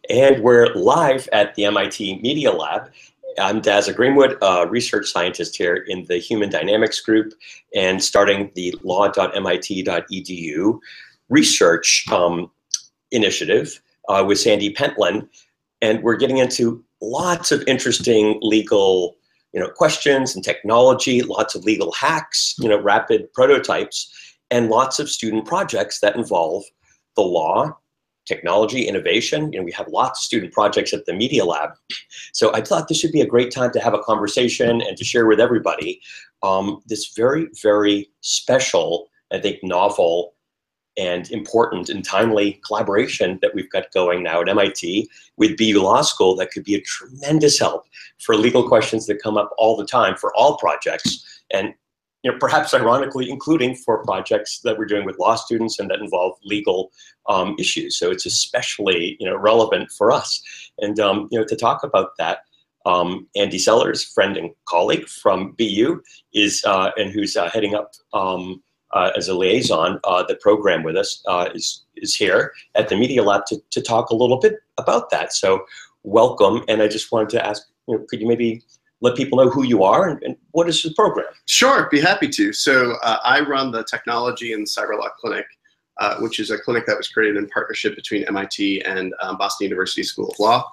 And we're live at the MIT Media Lab. I'm Dazza Greenwood, a research scientist here in the Human Dynamics group and starting the law.MIT.edu research initiative with Sandy Pentland. And we're getting into lots of interesting legal questions and technology, lots of legal hacks, rapid prototypes, and lots of student projects that involve the law, technology, innovation. We have lots of student projects at the Media Lab. So I thought this would be a great time to have a conversation and to share with everybody this very, very special, I think, novel and important and timely collaboration that we've got going now at MIT with BU Law School that could be a tremendous help for legal questions that come up all the time for all projects. And perhaps ironically, including for projects that we're doing with law students and that involve legal issues. So it's especially relevant for us. And to talk about that, Andy Sellars, friend and colleague from BU, is and who's heading up as a liaison the program with us, is here at the Media Lab to talk a little bit about that. So welcome. And I just wanted to ask, could you maybe let people know who you are and what is the program? Sure, be happy to. So I run the Technology and Cyberlaw Clinic, which is a clinic that was created in partnership between MIT and Boston University School of Law.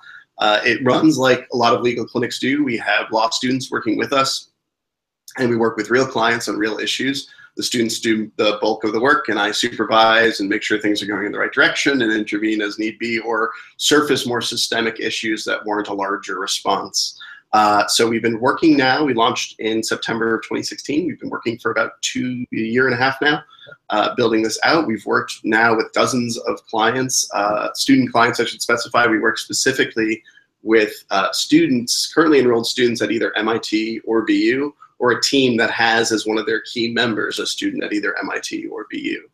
It runs like a lot of legal clinics do. We have law students working with us, and we work with real clients on real issues. The students do the bulk of the work, and I supervise and make sure things are going in the right direction and intervene as need be, or surface more systemic issues that warrant a larger response. So we've been working now. We launched in September of 2016. We've been working for about a year and a half now, building this out. We've worked now with dozens of clients, student clients, I should specify. We work specifically with students, currently enrolled students at either MIT or BU, or a team that has as one of their key members a student at either MIT or BU.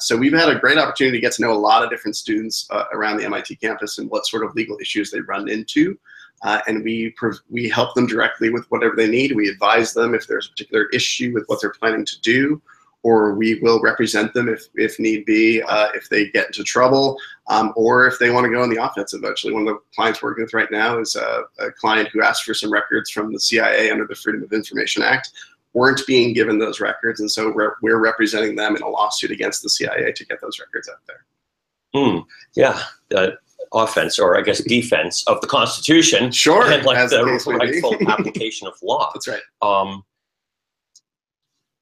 So we've had a great opportunity to get to know a lot of different students around the MIT campus and what sort of legal issues they run into. And we help them directly with whatever they need. We advise them if there's a particular issue with what they're planning to do, or we will represent them if need be, if they get into trouble, or if they want to go on the offensive. Actually, one of the clients we're working with right now is a client who asked for some records from the CIA under the Freedom of Information Act, weren't being given those records, and so we're representing them in a lawsuit against the CIA to get those records out there. Yeah. Offense, or I guess defense of the Constitution. Sure, and like the rightful application of law. That's right.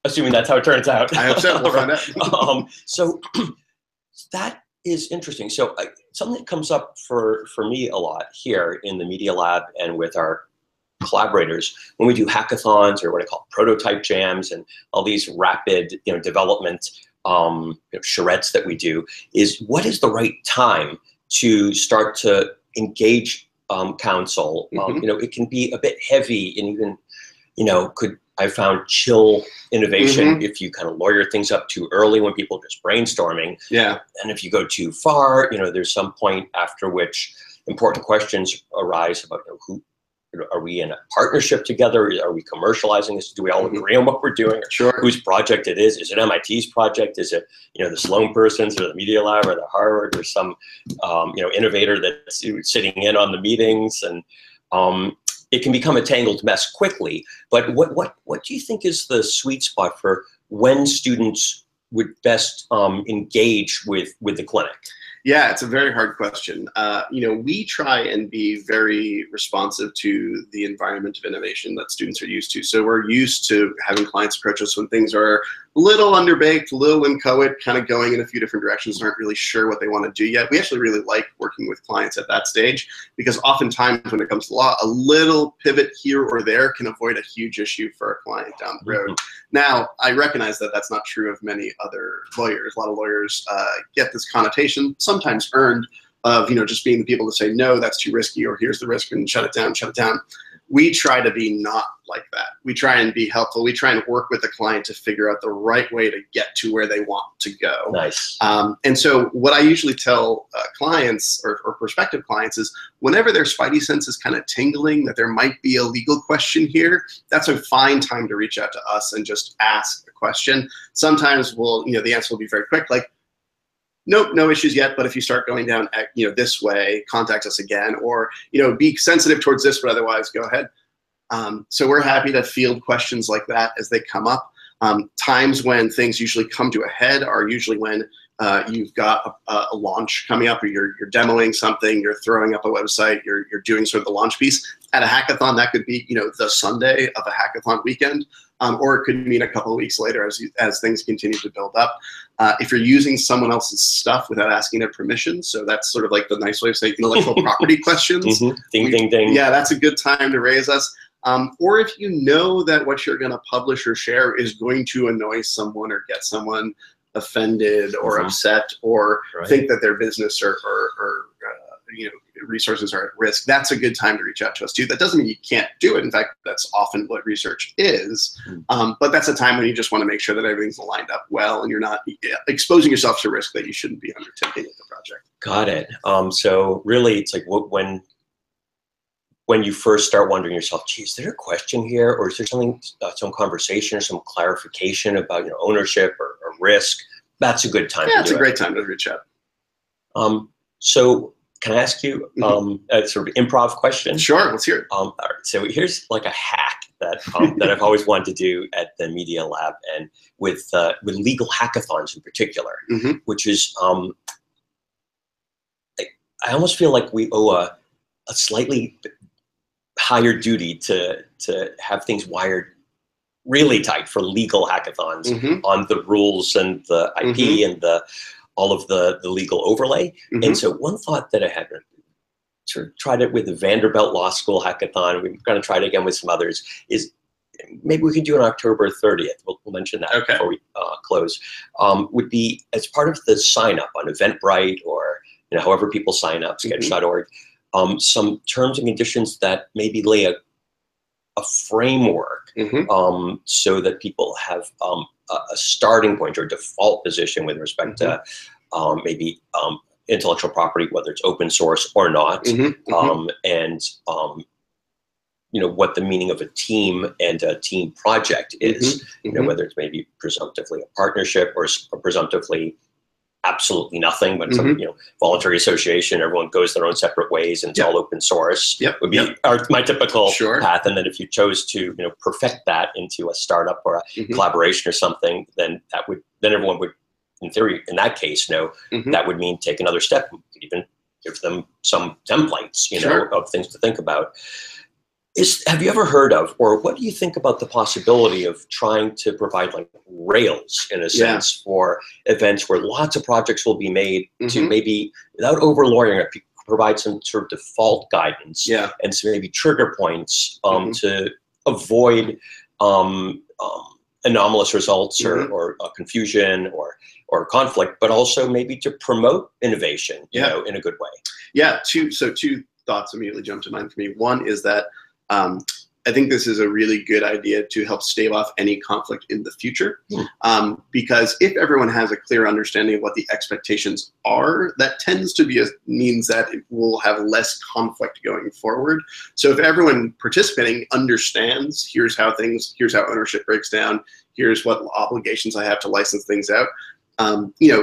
Assuming that's how it turns out. I hope so. We'll find out. So that is interesting. So something that comes up for me a lot here in the Media Lab and with our collaborators when we do hackathons or what I call prototype jams and all these rapid development charrettes that we do is what is the right time to start to engage counsel. It can be a bit heavy and even, I found chill innovation if you kind of lawyer things up too early when people are just brainstorming. Yeah. And if you go too far, there's some point after which important questions arise about who, are we in a partnership together? Are we commercializing this? Do we all agree on what we're doing? Sure. Whose project it is? Is it MIT's project? Is it the Sloan person's or the Media Lab or the Harvard or some innovator that's sitting in on the meetings? And it can become a tangled mess quickly. But what do you think is the sweet spot for when students would best engage with the clinic? Yeah, it's a very hard question. We try and be very responsive to the environment of innovation that students are used to. So we're used to having clients approach us when things are a little underbaked, a little inchoate, kind of going in a few different directions, aren't really sure what they want to do yet. We actually really like working with clients at that stage because oftentimes when it comes to law, a little pivot here or there can avoid a huge issue for a client down the road. Now, I recognize that that's not true of many other lawyers. A lot of lawyers get this connotation, sometimes earned, of just being the people to say, no, that's too risky, or here's the risk, and shut it down, shut it down. We try to be not like that. We try and be helpful. We try and work with the client to figure out the right way to get to where they want to go. Nice. And so what I usually tell clients or prospective clients is whenever their spidey sense is kind of tingling that there might be a legal question here, that's a fine time to reach out to us and just ask a question. Sometimes the answer will be very quick, like, nope, no issues yet, but if you start going down, this way, contact us again, or, be sensitive towards this, but otherwise go ahead. So we're happy to field questions like that as they come up. Times when things usually come to a head are usually when you've got a launch coming up, or you're demoing something, you're throwing up a website, you're doing sort of the launch piece. At a hackathon, that could be the Sunday of a hackathon weekend, or it could mean a couple of weeks later as things continue to build up. If you're using someone else's stuff without asking their permission, so that's sort of like the nice way of saying intellectual property questions. Ding, ding, ding. Yeah, that's a good time to raise us. Or if you know that what you're going to publish or share is going to annoy someone or get someone offended or upset, or think that their business or resources are at risk, that's a good time to reach out to us too. That doesn't mean you can't do it. In fact, that's often what research is. But that's a time when you just want to make sure that everything's lined up well and you're not exposing yourself to risk that you shouldn't be undertaking with the project. Got it. So really, it's like when you first start wondering yourself, gee, is there a question here, or is there something, some conversation or some clarification about ownership or risk? That's a good time. Yeah, it's a great time to reach out. So can I ask you a sort of improv question? Sure, let's hear it. All right, so here's like a hack that that I've always wanted to do at the Media Lab, and with legal hackathons in particular, which is I almost feel like we owe a slightly higher duty to have things wired really tight for legal hackathons on the rules and the IP and all of the legal overlay. And so one thought that I had, sort of tried it with the Vanderbilt Law School hackathon, we're going to try it again with some others, is maybe we could do it on October 30th. We'll mention that before we close. Would be as part of the sign up on Eventbrite, or however people sign up, sketch.org, some terms and conditions that maybe lay a framework so that people have a starting point or default position with respect to maybe intellectual property, whether it's open source or not, and what the meaning of a team and a team project is, whether it's maybe presumptively a partnership or presumptively absolutely nothing, but some voluntary association, everyone goes their own separate ways and it's all open source, would be my typical path. And then if you chose to perfect that into a startup or a collaboration or something, then everyone would, in theory, in that case, know that would mean take another step. You could even give them some templates, of things to think about. Have you ever heard of, or what do you think about the possibility of trying to provide like rails, in a sense, for events where lots of projects will be made to maybe, without over lawyering it, provide some sort of default guidance and some maybe trigger points to avoid anomalous results or confusion or conflict, but also maybe to promote innovation, in a good way? Yeah, two thoughts immediately jump to mind for me. One is that I think this is a really good idea to help stave off any conflict in the future, because if everyone has a clear understanding of what the expectations are, that tends to means that it will have less conflict going forward. So if everyone participating understands, here's how ownership breaks down, here's what obligations I have to license things out,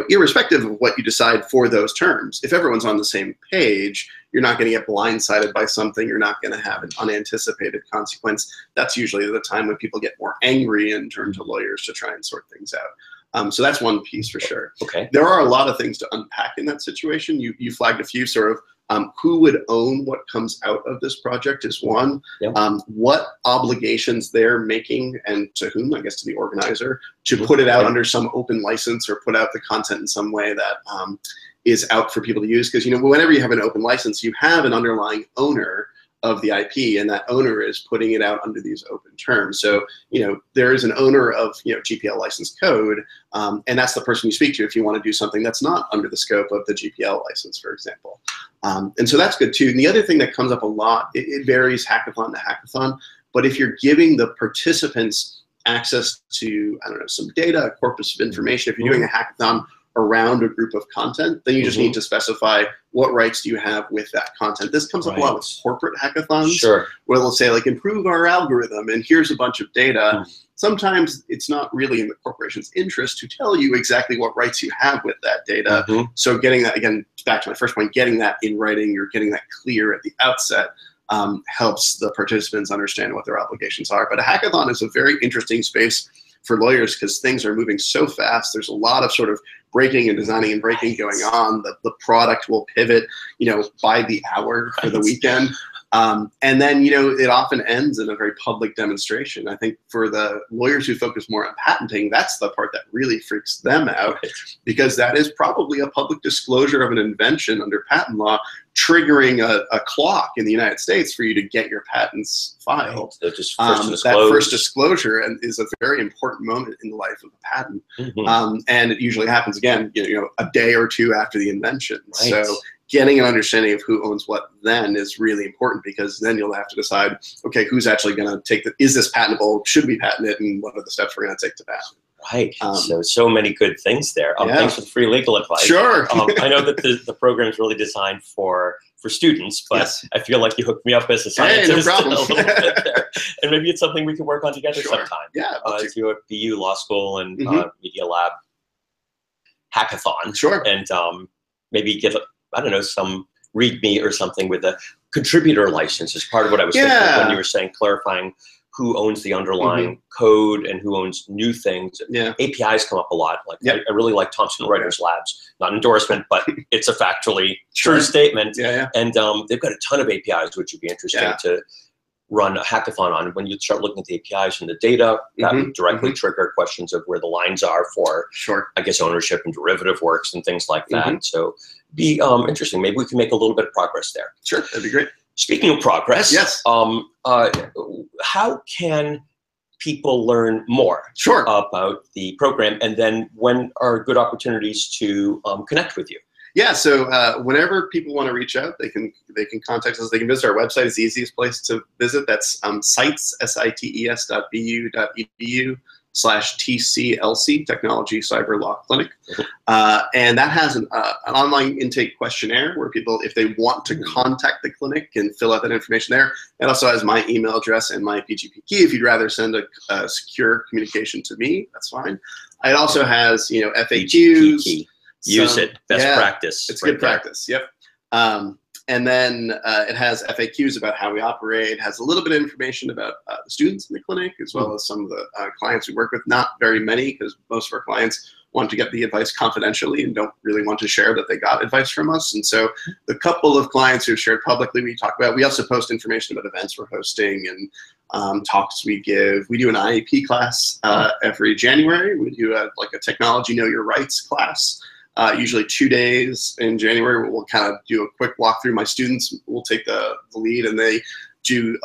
irrespective of what you decide for those terms, if everyone's on the same page, you're not going to get blindsided by something. You're not going to have an unanticipated consequence. That's usually the time when people get more angry and turn to lawyers to try and sort things out. So that's one piece for sure. There are a lot of things to unpack in that situation. You flagged a few sort of who would own what comes out of this project is one. What obligations they're making, and to whom, I guess to the organizer, to put it out under some open license or put out the content in some way that is out for people to use. Because whenever you have an open license, you have an underlying owner of the IP, and that owner is putting it out under these open terms. So, there is an owner of, GPL licensed code, and that's the person you speak to if you want to do something that's not under the scope of the GPL license, for example. And so that's good too. And the other thing that comes up a lot, it varies hackathon to hackathon, but if you're giving the participants access to, I don't know, some data, a corpus of information, if you're doing a hackathon around a group of content, then you just need to specify what rights do you have with that content. This comes up a lot with corporate hackathons, where they'll say, like, improve our algorithm, and here's a bunch of data. Sometimes it's not really in the corporation's interest to tell you exactly what rights you have with that data. So getting that, again, back to my first point, getting that in writing, you're getting that clear at the outset, helps the participants understand what their obligations are. But a hackathon is a very interesting space for lawyers because things are moving so fast. There's a lot of sort of breaking and designing and breaking going on. The product will pivot, by the hour for the weekend. And then, it often ends in a very public demonstration. I think for the lawyers who focus more on patenting, that's the part that really freaks them out, because that is probably a public disclosure of an invention under patent law, triggering a clock in the United States for you to get your patents filed. That first disclosure is a very important moment in the life of a patent. And it usually happens, again, a day or two after the invention. So getting an understanding of who owns what then is really important, because then you'll have to decide, okay, who's actually going to take is this patentable? Should we patent it? And what are the steps we're going to take to patent? So many good things there. Thanks for the free legal advice. Sure. I know that the program is really designed for students, but I feel like you hooked me up as a scientist no problem. a little bit there. And maybe it's something we can work on together sometime. Yeah. As you at BU Law School and Media Lab hackathon. And maybe give I don't know, some README or something with a contributor license is part of what I was thinking when you were saying clarifying who owns the underlying code and who owns new things. APIs come up a lot. Like I really like Thomson Reuters Labs, not endorsement, but it's a factually true statement. And they've got a ton of APIs, which would be interesting to run a hackathon on. When you start looking at the APIs and the data, that would directly trigger questions of where the lines are for, I guess, ownership and derivative works and things like that. So be interesting. Maybe we can make a little bit of progress there. Sure, that'd be great. Speaking of progress, how can people learn more about the program, and then when are good opportunities to connect with you? Yeah, so whenever people want to reach out, they can contact us. They can visit our website. It's the easiest place to visit. That's sites, sites.bu.edu/TCLC, Technology Cyber Law Clinic. And that has an online intake questionnaire where people, if they want to contact the clinic, can fill out that information there. It also has my email address and my PGP key. If you'd rather send a secure communication to me, that's fine. It also has, FAQs. Use it. Best practice. It's good practice. Yep. And then it has FAQs about how we operate. It has a little bit of information about the students in the clinic, as well as some of the clients we work with. Not very many, because most of our clients want to get the advice confidentially and don't really want to share that they got advice from us. And so the couple of clients who shared publicly, we talk about. We also post information about events we're hosting and talks we give. We do an IAP class every January. We do a technology know your rights class. Usually 2 days in January. We'll kind of do a quick walkthrough. My students will take the lead, and they do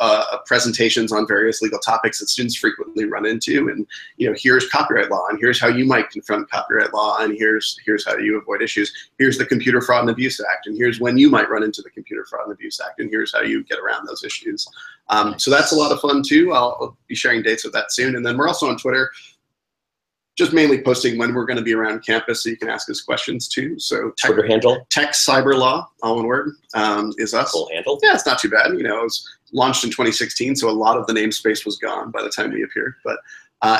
presentations on various legal topics that students frequently run into. And here's copyright law, and here's how you might confront copyright law, and here's how you avoid issues. Here's the Computer Fraud and Abuse Act, and here's when you might run into the Computer Fraud and Abuse Act, and here's how you get around those issues. So that's a lot of fun too. I'll be sharing dates of that soon. And then we're also on Twitter, just mainly posting when we're going to be around campus, so you can ask us questions too. So Twitter handle? Tech Cyberlaw, all one word, is us. Full handle? Yeah, it's not too bad. It was launched in 2016, so a lot of the namespace was gone by the time we appeared. But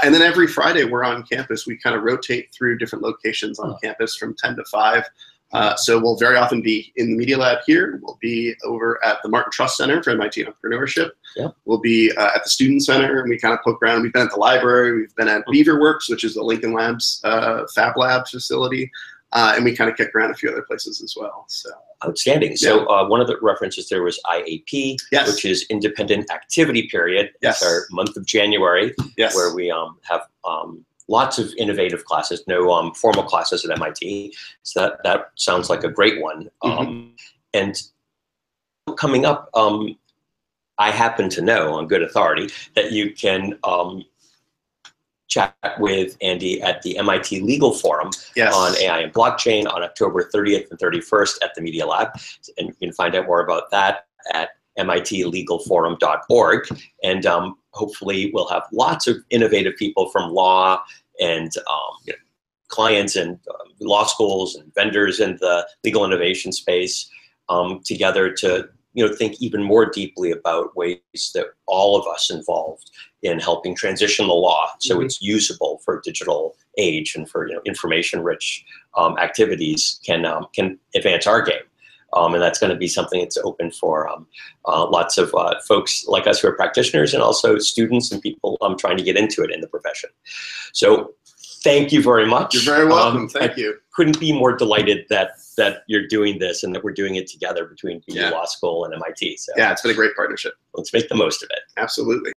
and then every Friday we're on campus. We kind of rotate through different locations on campus from 10 to 5. So we'll very often be in the Media Lab here. We'll be over at the Martin Trust Center for MIT Entrepreneurship. We'll be at the Student Center, and we kind of poke around. We've been at the library. We've been at Beaverworks, which is the Lincoln Labs Fab Labs facility. And we kind of kick around a few other places as well. So outstanding. So one of the references there was IAP, which is Independent Activity Period. It's our month of January, where we have lots of innovative classes, no formal classes at MIT. So that sounds like a great one. And coming up, I happen to know on good authority that you can chat with Andy at the MIT Legal Forum on AI and blockchain on October 30th and 31st at the Media Lab. And you can find out more about that at mitlegalforum.org. And hopefully we'll have lots of innovative people from law and clients and law schools and vendors in the legal innovation space together to think even more deeply about ways that all of us involved in helping transition the law so it's usable for a digital age and for information-rich activities can advance our game. And that's going to be something that's open for lots of folks like us who are practitioners and also students and people trying to get into it in the profession. So thank you very much. You're very welcome. Thank you. Couldn't be more delighted that you're doing this and that we're doing it together between BU Law School and MIT. So yeah, it's been a great partnership. Let's make the most of it. Absolutely.